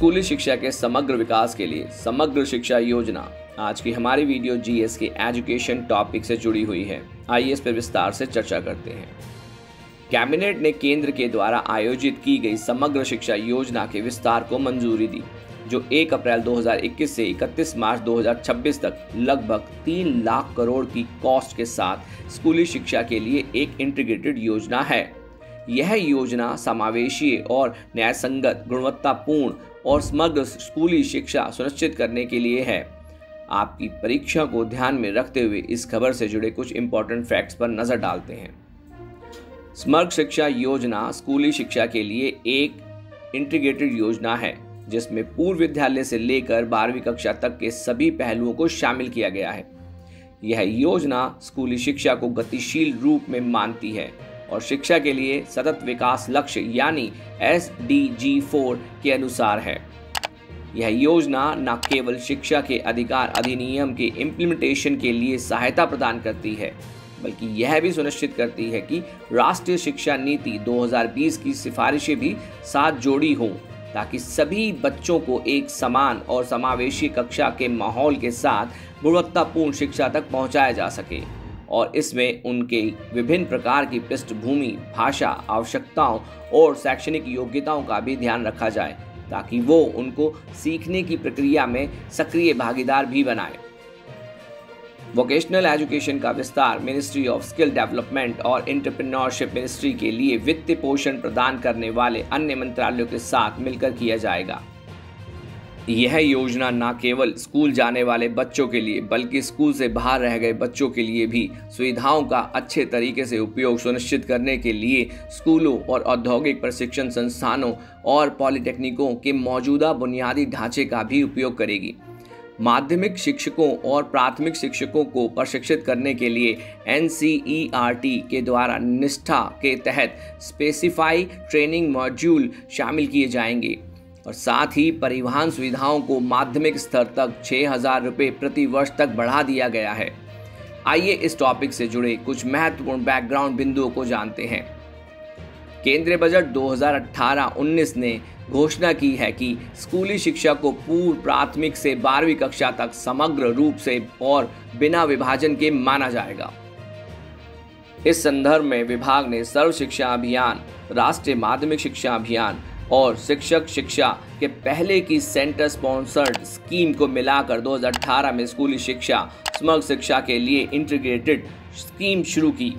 स्कूली शिक्षा के समग्र विकास के लिए समग्र शिक्षा योजना। आज की हमारी वीडियो जीएस के एजुकेशन टॉपिक से जुड़ी हुई है। आइए इस पर विस्तार से चर्चा करते हैं। कैबिनेट ने केंद्र के द्वारा आयोजित की गई समग्र शिक्षा योजना के विस्तार को मंजूरी दी, जो 1 अप्रैल 2021 से 31 मार्च 2026 तक लगभग 3 लाख करोड़ की कॉस्ट के साथ स्कूली शिक्षा के लिए एक इंटीग्रेटेड योजना है। यह योजना समावेशी और न्यायसंगत, गुणवत्तापूर्ण और समग्र स्कूली शिक्षा सुनिश्चित करने के लिए है। आपकी परीक्षा को ध्यान में रखते हुए इस खबर से जुड़े कुछ इंपॉर्टेंट फैक्ट्स पर नजर डालते हैं। समग्र शिक्षा योजना स्कूली शिक्षा के लिए एक इंटीग्रेटेड योजना है, जिसमें पूर्व विद्यालय से लेकर 12वीं कक्षा तक के सभी पहलुओं को शामिल किया गया है। यह योजना स्कूली शिक्षा को गतिशील रूप में मानती है और शिक्षा के लिए सतत विकास लक्ष्य यानी SDG 4 के अनुसार है। यह योजना न केवल शिक्षा के अधिकार अधिनियम के इम्प्लीमेंटेशन के लिए सहायता प्रदान करती है, बल्कि यह भी सुनिश्चित करती है कि राष्ट्रीय शिक्षा नीति 2020 की सिफारिशें भी साथ जोड़ी हों, ताकि सभी बच्चों को एक समान और समावेशी कक्षा के माहौल के साथ गुणवत्तापूर्ण शिक्षा तक पहुंचाया जा सके और इसमें उनके विभिन्न प्रकार की पृष्ठभूमि, भाषा, आवश्यकताओं और शैक्षणिक योग्यताओं का भी ध्यान रखा जाए, ताकि वो उनको सीखने की प्रक्रिया में सक्रिय भागीदार भी बनाए। वोकेशनल एजुकेशन का विस्तार मिनिस्ट्री ऑफ स्किल डेवलपमेंट और एंटरप्रेन्योरशिप मिनिस्ट्री के लिए वित्तीय पोषण प्रदान करने वाले अन्य मंत्रालयों के साथ मिलकर किया जाएगा। यह योजना न केवल स्कूल जाने वाले बच्चों के लिए, बल्कि स्कूल से बाहर रह गए बच्चों के लिए भी सुविधाओं का अच्छे तरीके से उपयोग सुनिश्चित करने के लिए स्कूलों और औद्योगिक प्रशिक्षण संस्थानों और पॉलिटेक्निकों के मौजूदा बुनियादी ढांचे का भी उपयोग करेगी। माध्यमिक शिक्षकों और प्राथमिक शिक्षकों को प्रशिक्षित करने के लिए NCERT के द्वारा निष्ठा के तहत स्पेसिफाई ट्रेनिंग मॉड्यूल शामिल किए जाएंगे और साथ ही परिवहन सुविधाओं को माध्यमिक स्तर तक 6,000 रुपये प्रति वर्ष तक बढ़ा दिया गया है। आइए इस टॉपिक से जुड़े कुछ महत्वपूर्ण बैकग्राउंड बिंदुओं को जानते हैं। केंद्रीय बजट 2018-19 ने घोषणा की है कि स्कूली शिक्षा को पूर्व प्राथमिक से 12वीं कक्षा तक समग्र रूप से और बिना विभाजन के माना जाएगा। इस संदर्भ में विभाग ने सर्व शिक्षा अभियान, राष्ट्रीय माध्यमिक शिक्षा अभियान और शिक्षक शिक्षा के पहले की सेंटर स्पॉन्सर्ड स्कीम को मिलाकर 2018 में स्कूली शिक्षा समग्र शिक्षा के लिए इंटीग्रेटेड स्कीम शुरू की।